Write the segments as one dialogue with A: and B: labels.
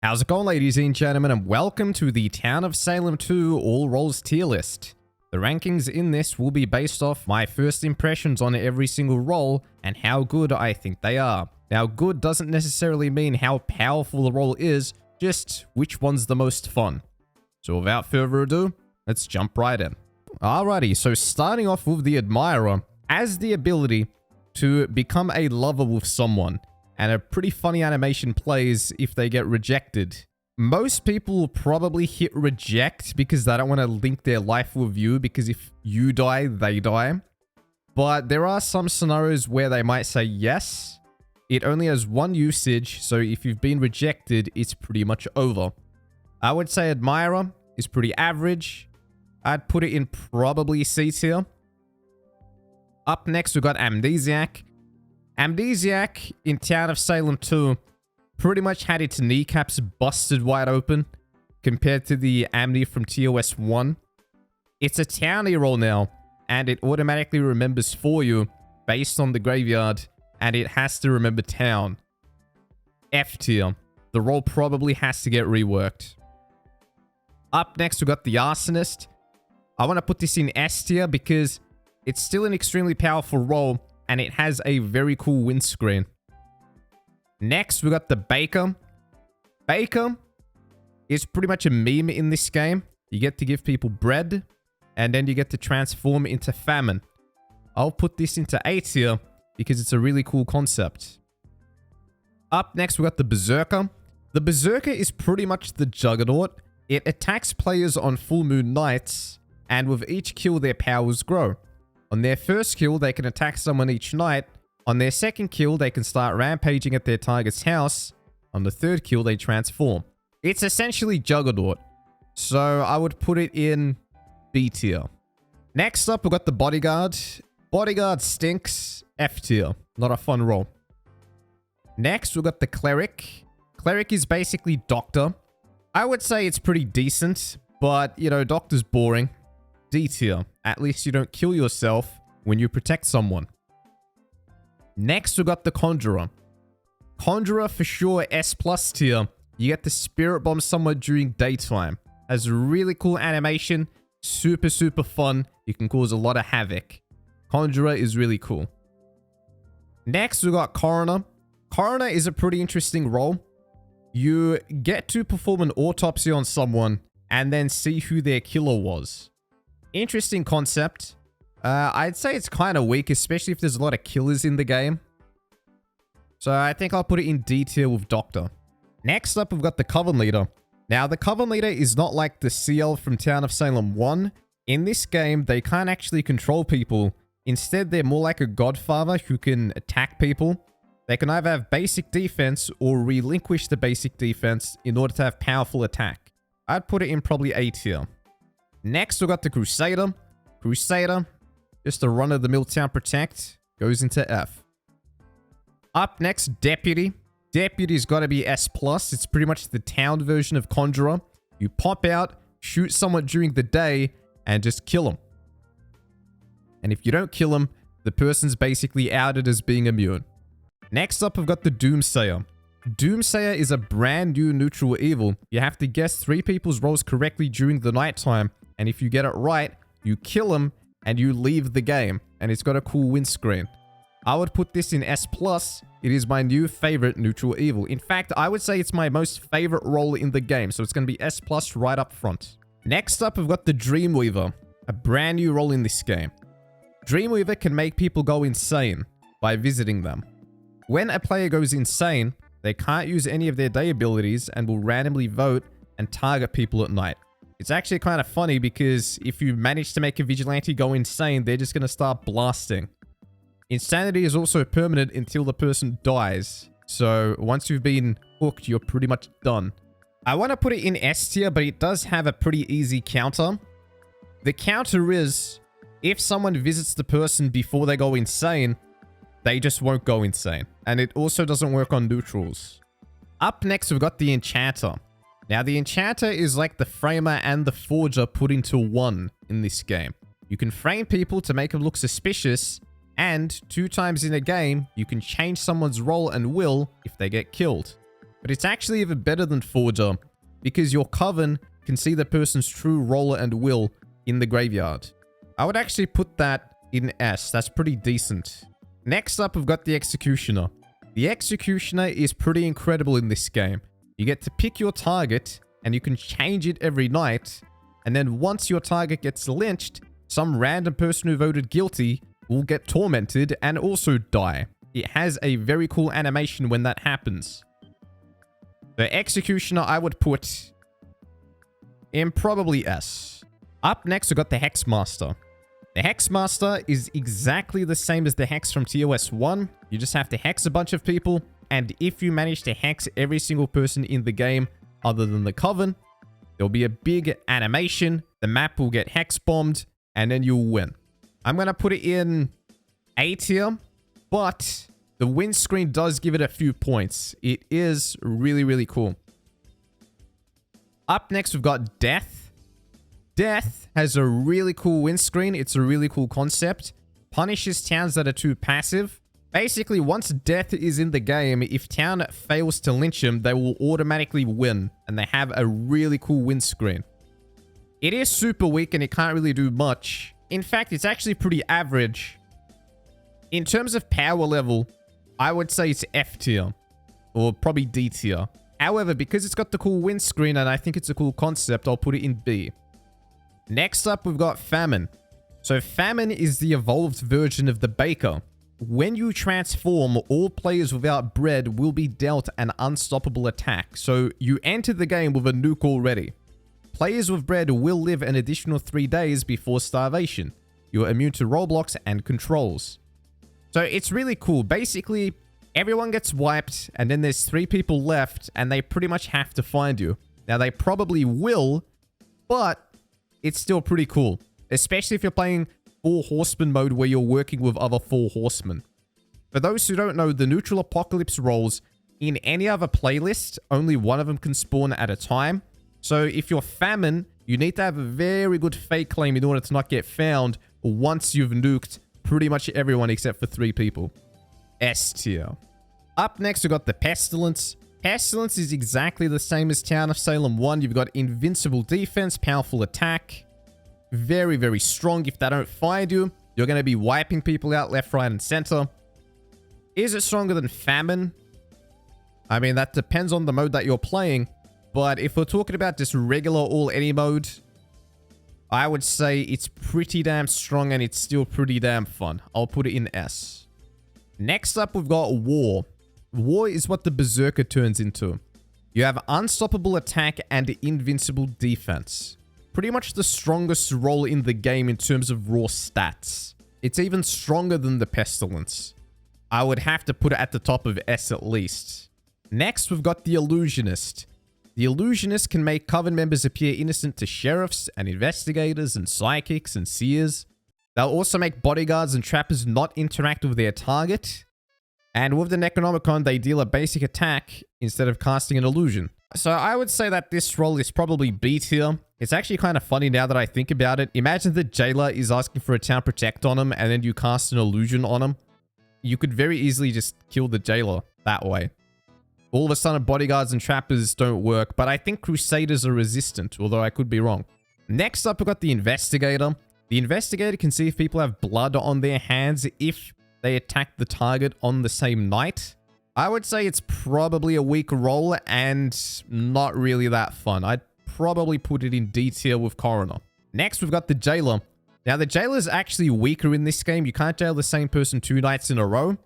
A: How's it going, ladies and gentlemen, and welcome to the Town of Salem 2 All Roles tier list. The rankings in this will be based off my first impressions on every single role and how good I think they are. Now, good doesn't necessarily mean how powerful the role is, just which one's the most fun. So without further ado, let's jump right in. Alrighty, so starting off with the Admirer, has the ability to become a lover with someone. And a pretty funny animation plays if they get rejected. Most people will probably hit reject because they don't want to link their life with you, because if you die, they die. But there are some scenarios where they might say yes. It only has one usage, so if you've been rejected, it's pretty much over. I would say Admirer is pretty average. I'd put it in probably C tier. Up next, we've got Amnesiac. Amnesiac in Town of Salem 2 pretty much had its kneecaps busted wide open compared to the Amni from TOS 1. It's a townie roll now, and it automatically remembers for you based on the graveyard, and it has to remember town. F tier. The roll probably has to get reworked. Up next, we've got the Arsonist. I want to put this in S tier because it's still an extremely powerful roll, and it has a very cool windscreen. Next, we got the Baker. Baker is pretty much a meme in this game. You get to give people bread, and then you get to transform into Famine. I'll put this into A tier because it's a really cool concept. Up next, we got the Berserker. The Berserker is pretty much the Juggernaut. It attacks players on full moon nights, and with each kill, their powers grow. On their first kill, they can attack someone each night. On their second kill, they can start rampaging at their target's house. On the third kill, they transform. It's essentially Juggernaut, so I would put it in B tier. Next up, we've got the Bodyguard. Bodyguard stinks. F tier. Not a fun role. Next, we've got the Cleric. Cleric is basically Doctor. I would say it's pretty decent, but, you know, Doctor's boring. D tier. At least you don't kill yourself when you protect someone. Next, we got the Conjuror. Conjuror for sure S+ tier. You get to Spirit Bomb someone during daytime. Has a really cool animation. Super fun. You can cause a lot of havoc. Conjurer is really cool. Next, we got Coroner. Coroner is a pretty interesting role. You get to perform an autopsy on someone and then see who their killer was. Interesting concept. I'd say it's kind of weak, especially if there's a lot of killers in the game. So I think I'll put it in D tier with Doctor. Next up, we've got the Coven Leader. Now, the Coven Leader is not like the CL from Town of Salem 1. In this game, they can't actually control people. Instead, they're more like a godfather who can attack people. They can either have basic defense or relinquish the basic defense in order to have powerful attack. I'd put it in probably A tier. Next, we've got the Crusader. Crusader, just a run-of-the-mill town protect, goes into F. Up next, Deputy. Deputy's got to be S+. It's pretty much the town version of Conjurer. You pop out, shoot someone during the day, and just kill them. And if you don't kill them, the person's basically outed as being immune. Next up, we've got the Doomsayer. Doomsayer is a brand new neutral evil. You have to guess 3 people's roles correctly during the nighttime, and if you get it right, you kill them and you leave the game, and it's got a cool windscreen. I would put this in S+. It is my new favorite neutral evil. In fact, I would say it's my most favorite role in the game, so it's going to be S+ right up front. Next up, we've got the Dreamweaver, a brand new role in this game. Dreamweaver can make people go insane by visiting them. When a player goes insane, they can't use any of their day abilities and will randomly vote and target people at night. It's actually kind of funny because if you manage to make a vigilante go insane, they're just going to start blasting. Insanity is also permanent until the person dies. So once you've been hooked, you're pretty much done. I want to put it in S tier, but it does have a pretty easy counter. The counter is, if someone visits the person before they go insane, they just won't go insane. And it also doesn't work on neutrals. Up next, we've got the Enchanter. Now, the Enchanter is like the Framer and the Forger put into one in this game. You can frame people to make them look suspicious, and 2 times in a game, you can change someone's role and will if they get killed. but it's actually even better than Forger because your Coven can see the person's true role and will in the graveyard. I would actually put that in S. That's pretty decent. Next up, we've got the Executioner. The Executioner is pretty incredible in this game. You get to pick your target and you can change it every night. And then once your target gets lynched, some random person who voted guilty will get tormented and also die. It has a very cool animation when that happens. The Executioner I would put in probably S. Up next, we've got the Hex Master. The Hex Master is exactly the same as the Hex from TOS 1. You just have to hex a bunch of people, and if you manage to hex every single person in the game other than the Coven, there'll be a big animation, the map will get hex bombed, and then you'll win. I'm going to put it in A tier, but the win screen does give it a few points. It is really, really cool. Up next, we've got Death. Death has a really cool win screen. It's a really cool concept. Punishes towns that are too passive. Basically, once Death is in the game, if town fails to lynch him, they will automatically win. And they have a really cool win screen. It is super weak and it can't really do much. In fact, it's actually pretty average. In terms of power level, I would say it's F tier. Or probably D tier. However, because it's got the cool win screen and I think it's a cool concept, I'll put it in B. Next up, we've got Famine. So Famine is the evolved version of the Baker. When you transform, all players without bread will be dealt an unstoppable attack. So you enter the game with a nuke already. Players with bread will live an additional 3 days before starvation. You're immune to roadblocks and controls. So it's really cool. Basically, everyone gets wiped and then there's 3 people left and they pretty much have to find you. Now they probably will, but it's still pretty cool, especially if you're playing Four Horsemen mode where you're working with other Four Horsemen. For those who don't know, the Neutral Apocalypse rolls in any other playlist, only one of them can spawn at a time. So if you're Famine, you need to have a very good fake claim in order to not get found once you've nuked pretty much everyone except for 3 people. S tier. Up next, we've got the Pestilence. Pestilence is exactly the same as Town of Salem 1. You've got invincible defense, powerful attack. Very, very strong. If they don't find you, you're going to be wiping people out left, right, and center. Is it stronger than Famine? I mean, that depends on the mode that you're playing. But if we're talking about just regular all-any mode, I would say it's pretty damn strong and it's still pretty damn fun. I'll put it in S. Next up, we've got War. War is what the Berserker turns into. You have unstoppable attack and invincible defense. Pretty much the strongest role in the game in terms of raw stats. It's even stronger than the Pestilence. I would have to put it at the top of S at least. Next, we've got the Illusionist. The Illusionist can make Coven members appear innocent to sheriffs and investigators and psychics and seers. They'll also make bodyguards and trappers not interact with their target. And with the Necronomicon, they deal a basic attack instead of casting an illusion. So I would say that this role is probably B tier. It's actually kind of funny now that I think about it. Imagine the Jailor is asking for a town protect on him and then you cast an illusion on him. You could very easily just kill the Jailor that way. All of a sudden, bodyguards and trappers don't work, but I think Crusaders are resistant, although I could be wrong. Next up, we've got the Investigator. The Investigator can see if people have blood on their hands if they attack the target on the same night. I would say it's probably a weak role and not really that fun. I'd probably put it in D tier with Coroner. Next, we've got the Jailor. Now, the Jailor is actually weaker in this game. You can't jail the same person 2 nights in a row.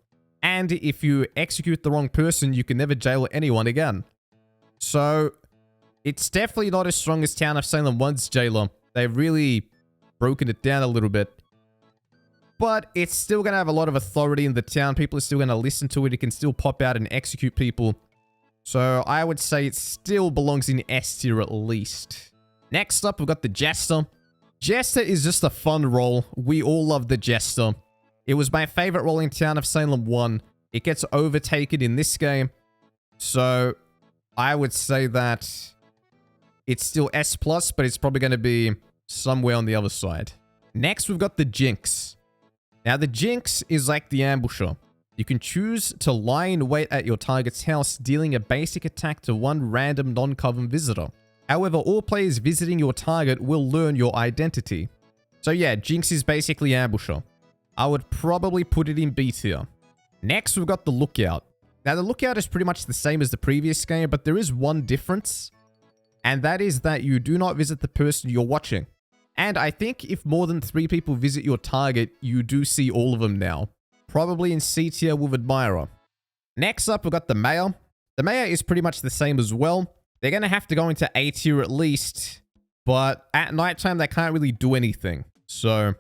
A: And if you execute the wrong person, you can never jail anyone again. So, it's definitely not as strong as Town of Salem 1's Jailor. They've really broken it down a little bit. But it's still going to have a lot of authority in the town. People are still going to listen to it. It can still pop out and execute people. So I would say it still belongs in S tier at least. Next up, we've got the Jester. Jester is just a fun role. We all love the Jester. It was my favorite role in Town of Salem 1. It gets overtaken in this game. So I would say that it's still S+, but it's probably going to be somewhere on the other side. Next, we've got the Jinx. Now, the Jinx is like the Ambusher. You can choose to lie in wait at your target's house, dealing a basic attack to one random non-coven visitor. However, all players visiting your target will learn your identity. So yeah, Jinx is basically ambusher. I would probably put it in B tier. Next, we've got the Lookout. Now, the Lookout is pretty much the same as the previous game, but there is one difference. And that is that you do not visit the person you're watching. And I think if more than 3 people visit your target, you do see all of them now. Probably in C tier with Admirer. Next up, we've got the Mayor. The Mayor is pretty much the same as well. They're going to have to go into A tier at least. But at nighttime, they can't really do anything. So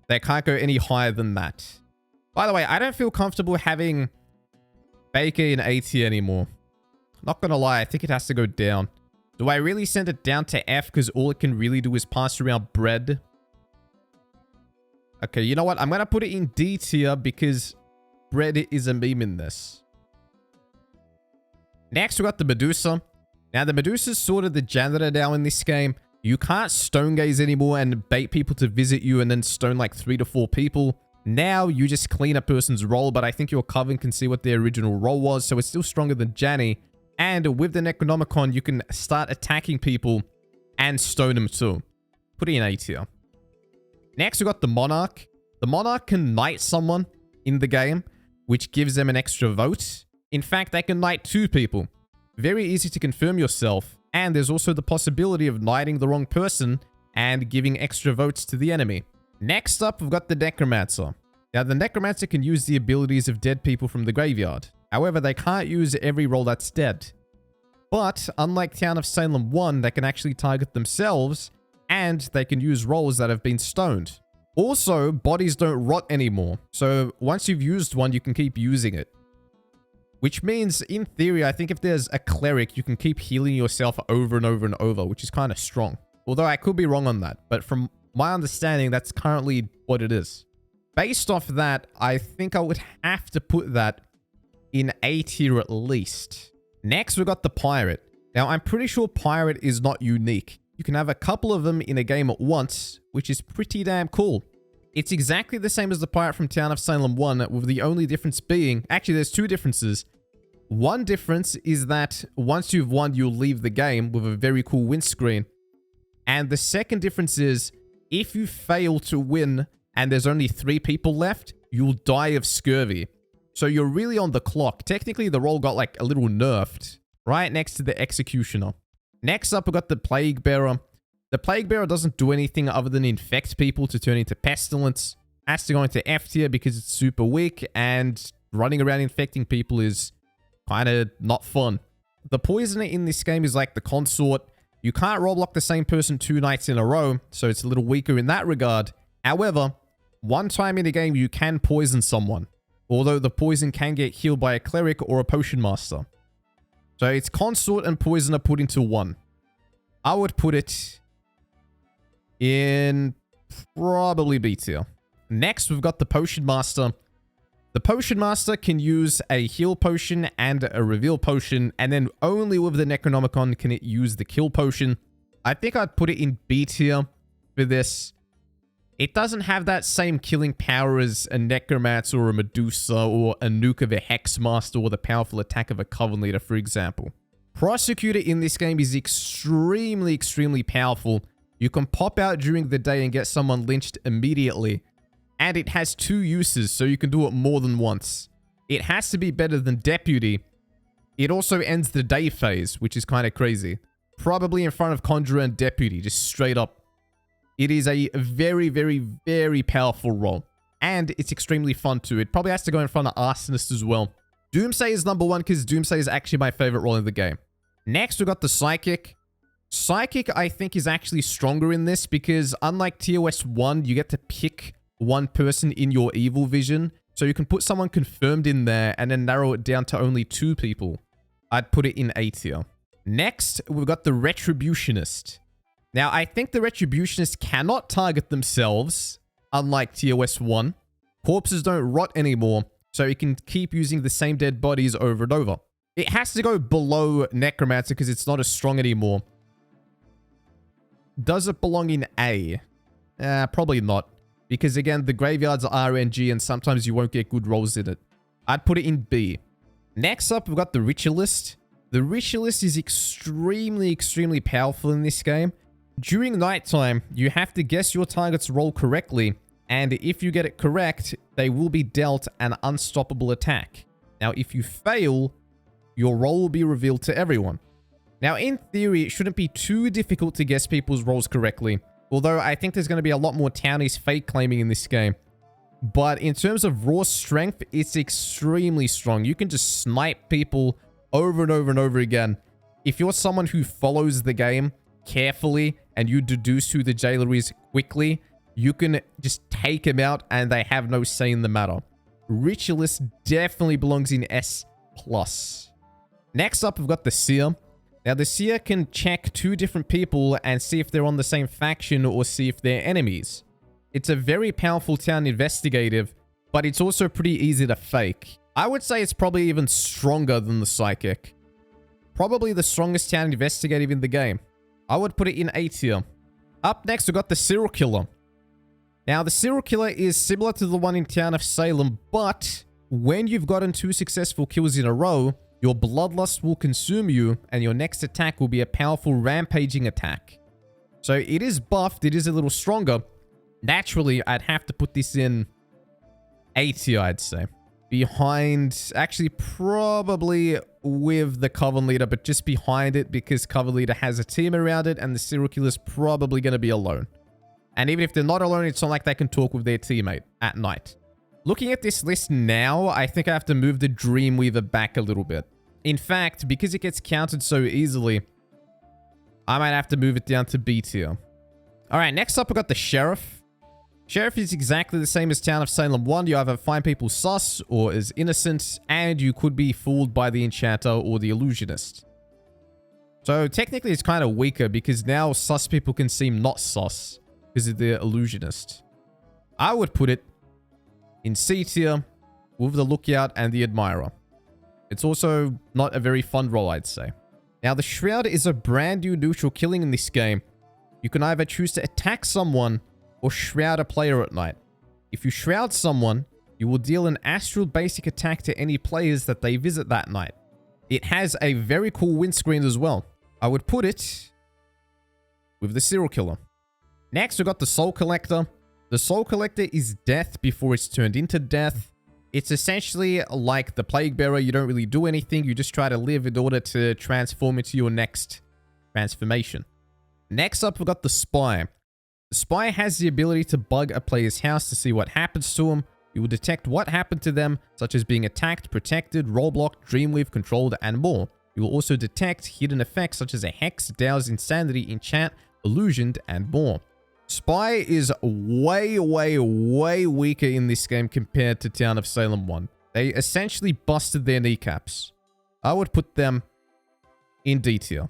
A: they can't go any higher than that. By the way, I don't feel comfortable having Baker in A tier anymore. Not gonna lie, I think it has to go down. Do I really send it down to F because all it can really do is pass around bread? Okay, you know what? I'm gonna put it in D tier because bread is a meme in this. Next, we got the Medusa. Now, the Medusa's sort of the janitor now in this game. You can't stone gaze anymore and bait people to visit you and then stone like 3 to 4 people. Now, you just clean a person's role, but I think your Coven can see what their original role was, so it's still stronger than Janny. And with the Necronomicon, you can start attacking people and stone them too. Put it in A tier. Next, we got the Monarch. The Monarch can knight someone in the game, which gives them an extra vote. In fact, they can knight 2 people. Very easy to confirm yourself. And there's also the possibility of knighting the wrong person and giving extra votes to the enemy. Next up, we've got the Necromancer. Now, the Necromancer can use the abilities of dead people from the graveyard. However, they can't use every role that's dead. But, unlike Town of Salem 1, they can actually target themselves, and they can use roles that have been stoned. Also, bodies don't rot anymore, so once you've used one, you can keep using it. Which means, in theory, I think if there's a Cleric, you can keep healing yourself over and over and over, which is kind of strong. Although I could be wrong on that, but from my understanding, that's currently what it is. Based off that, I think I would have to put that in A tier at least. Next, we've got the Pirate. Now, I'm pretty sure Pirate is not unique. You can have a couple of them in a game at once, which is pretty damn cool. It's exactly the same as the Pirate from Town of Salem 1, with the only difference being... Actually, there's 2 differences. One difference is that once you've won, you'll leave the game with a very cool win screen. And the second difference is, if you fail to win and there's only 3 people left, you'll die of scurvy. So you're really on the clock. Technically, the role got like a little nerfed right next to the Executioner. Next up, we got the Plaguebearer. The Plaguebearer doesn't do anything other than infect people to turn into Pestilence. Has to go into F tier because it's super weak, and running around infecting people is kind of not fun. The Poisoner in this game is like the Consort. You can't role block the same person 2 nights in a row, so it's a little weaker in that regard. However, one time in a game, you can poison someone. Although the poison can get healed by a Cleric or a Potion Master. So it's Consort and Poisoner put into one. I would put it in probably B tier. Next, we've got the Potion Master. The Potion Master can use a heal potion and a reveal potion, and then only with the Necronomicon can it use the kill potion. I think I'd put it in B tier for this. It doesn't have that same killing power as a Necromancer or a Medusa or a nuke of a Hex Master or the powerful attack of a Coven Leader, for example. Prosecutor in this game is extremely, extremely powerful. You can pop out during the day and get someone lynched immediately. And it has 2 uses, so you can do it more than once. It has to be better than Deputy. It also ends the day phase, which is kind of crazy. Probably in front of Conjuror and Deputy, just straight up. It is a very, very, very powerful role. And it's extremely fun too. It probably has to go in front of Arsonist as well. Doomsay is number 1 because Doomsay is actually my favorite role in the game. Next, we've got the Psychic. Psychic, I think, is actually stronger in this because unlike TOS 1, you get to pick one person in your evil vision. So you can put someone confirmed in there and then narrow it down to only 2 people. I'd put it in A tier. Next, we've got the Retributionist. Now, I think the Retributionists cannot target themselves, unlike TOS 1. Corpses don't rot anymore, so you can keep using the same dead bodies over and over. It has to go below Necromancer because it's not as strong anymore. Does it belong in A? Probably not. because again, the graveyards are RNG and sometimes you won't get good rolls in it. I'd put it in B. Next up, we've got the Ritualist. The Ritualist is extremely powerful in this game. During nighttime, you have to guess your target's roll correctly, and if you get it correct, they will be dealt an unstoppable attack. Now, if you fail, your roll will be revealed to everyone. Now, in theory, it shouldn't be too difficult to guess people's rolls correctly, although I think there's going to be a lot more townies fake claiming in this game. But in terms of raw strength, it's extremely strong. You can just snipe people over and over and over again. If you're someone who follows the game carefully and you deduce who the Jailor is quickly, you can just take him out and they have no say in the matter. Ritualist definitely belongs in S+. Next up, we've got the Seer. Now, the Seer can check two different people and see if they're on the same faction or see if they're enemies. It's a very powerful town investigative, but it's also pretty easy to fake. I would say it's probably even stronger than the Psychic. Probably the strongest town investigative in the game. I would put it in A tier. Up next, we've got the Serial Killer. Now, the Serial Killer is similar to the one in Town of Salem, but when you've gotten 2 successful kills in a row, your bloodlust will consume you, and your next attack will be a powerful rampaging attack. So it is buffed, it is a little stronger. Naturally, I'd have to put this in A tier, I'd say. Behind, actually probably with the Coven Leader, but just behind it because Coven Leader has a team around it and the Serial Killer's probably going to be alone. And even if they're not alone, it's not like they can talk with their teammate at night. Looking at this list now, I think I have to move the Dreamweaver back a little bit. In fact, because it gets counted so easily, I might have to move it down to B tier. Alright, next up, we've got the Sheriff. Sheriff is exactly the same as Town of Salem 1. You either find people sus or as innocent, and you could be fooled by the Enchanter or the Illusionist. So technically it's kind of weaker because now sus people can seem not sus because of the Illusionist. I would put it in C tier with the Lookout and the Admirer. It's also not a very fun role, I'd say. Now, the Shroud is a brand new neutral killing in this game. You can either choose to attack someone or shroud a player at night. If you shroud someone, you will deal an astral basic attack to any players that they visit that night. It has a very cool windscreen as well. I would put it with the Serial Killer. Next, we've got the Soul Collector. The Soul Collector is death before it's turned into death. It's essentially like the Plaguebearer. You don't really do anything. You just try to live in order to transform into your next transformation. Next up, we've got the Spy. The Spy has the ability to bug a player's house to see what happens to them. You will detect what happened to them, such as being attacked, protected, roll-blocked, dreamweave, controlled, and more. You will also detect hidden effects such as a Hex, Douse, Insanity, Enchant, Illusioned, and more. Spy is way weaker in this game compared to Town of Salem 1. They essentially busted their kneecaps. I would put them in D tier.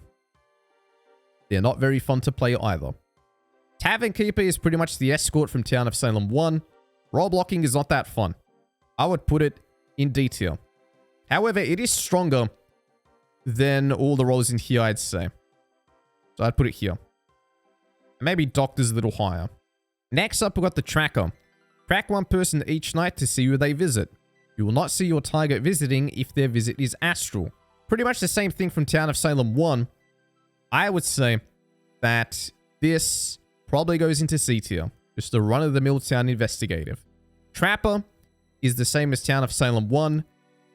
A: They're not very fun to play either. Tavern Keeper is pretty much the escort from Town of Salem 1. Roll blocking is not that fun. I would put it in D tier. However, it is stronger than all the roles in here, I'd say. So I'd put it here. Maybe Doctor's a little higher. Next up, we've got the Tracker. Track one person each night to see who they visit. You will not see your target visiting if their visit is astral. Pretty much the same thing from Town of Salem 1. I would say that this probably goes into C tier. Just a run-of-the-mill town investigative. Trapper is the same as Town of Salem 1.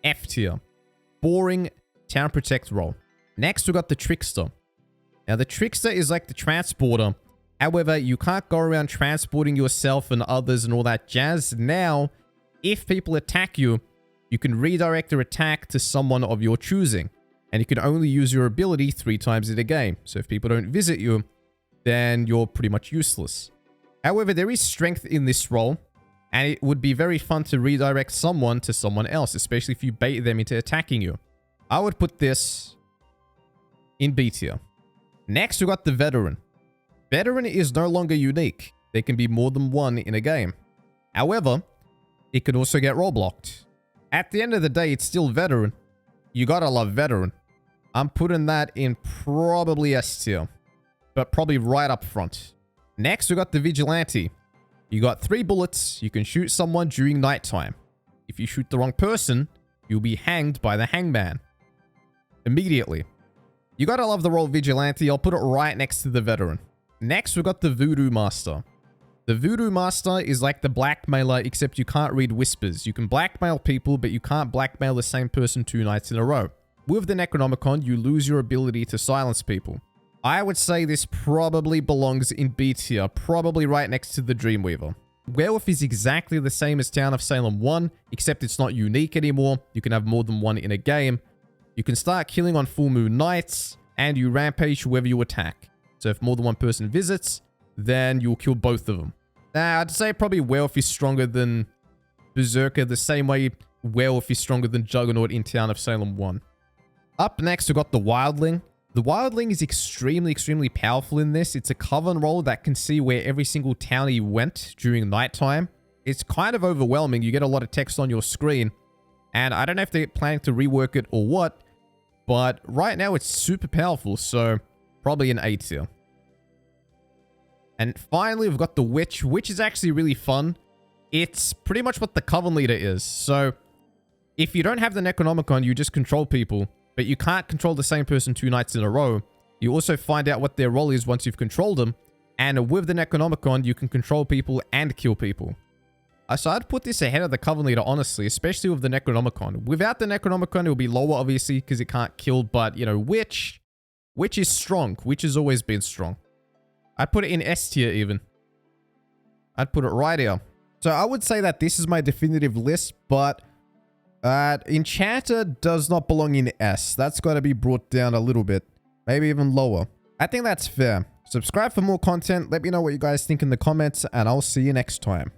A: F tier. Boring town protect role. Next, we got the Trickster. Now, the Trickster is like the Transporter. However, you can't go around transporting yourself and others and all that jazz. Now, if people attack you, you can redirect their attack to someone of your choosing. And you can only use your ability 3 times in a game. So if people don't visit you, then you're pretty much useless. However, there is strength in this role, and it would be very fun to redirect someone to someone else, especially if you bait them into attacking you. I would put this in B tier. Next, we got the Veteran. Veteran is no longer unique. There can be more than one in a game. However, it could also get roll blocked. At the end of the day, it's still Veteran. You gotta love Veteran. I'm putting that in probably S tier, but probably right up front. Next, we got the Vigilante. You got 3 bullets. You can shoot someone during nighttime. If you shoot the wrong person, you'll be hanged by the hangman immediately. You gotta love the role Vigilante. I'll put it right next to the Veteran. Next, we've got the Voodoo Master. The Voodoo Master is like the blackmailer, except you can't read whispers. You can blackmail people, but you can't blackmail the same person 2 nights in a row. With the Necronomicon, you lose your ability to silence people. I would say this probably belongs in B tier, probably right next to the Dreamweaver. Werewolf is exactly the same as Town of Salem 1, except it's not unique anymore. You can have more than one in a game. You can start killing on full moon nights, and you rampage whoever you attack. So if more than one person visits, then you'll kill both of them. Now, I'd say probably Werewolf is stronger than Berserker, the same way Werewolf is stronger than Juggernaut in Town of Salem 1. Up next, we've got the Wildling. The Wildling is extremely powerful in this. It's a Coven role that can see where every single townie went during nighttime. It's kind of overwhelming. You get a lot of text on your screen. And I don't know if they're planning to rework it or what, but right now it's super powerful, so probably an A tier. And finally, we've got the Witch, which is actually really fun. It's pretty much what the Coven leader is. So if you don't have the Necronomicon, you just control people, but you can't control the same person 2 nights in a row. You also find out what their role is once you've controlled them. And with the Necronomicon, you can control people and kill people. So I'd put this ahead of the Coven leader, honestly, especially with the Necronomicon. Without the Necronomicon, it will be lower, obviously, because it can't kill. But, you know, Witch is strong. Witch has always been strong. I'd put it in S tier even. I'd put it right here. So I would say that this is my definitive list, but Enchanter does not belong in S. That's got to be brought down a little bit. Maybe even lower. I think that's fair. Subscribe for more content. Let me know what you guys think in the comments, and I'll see you next time.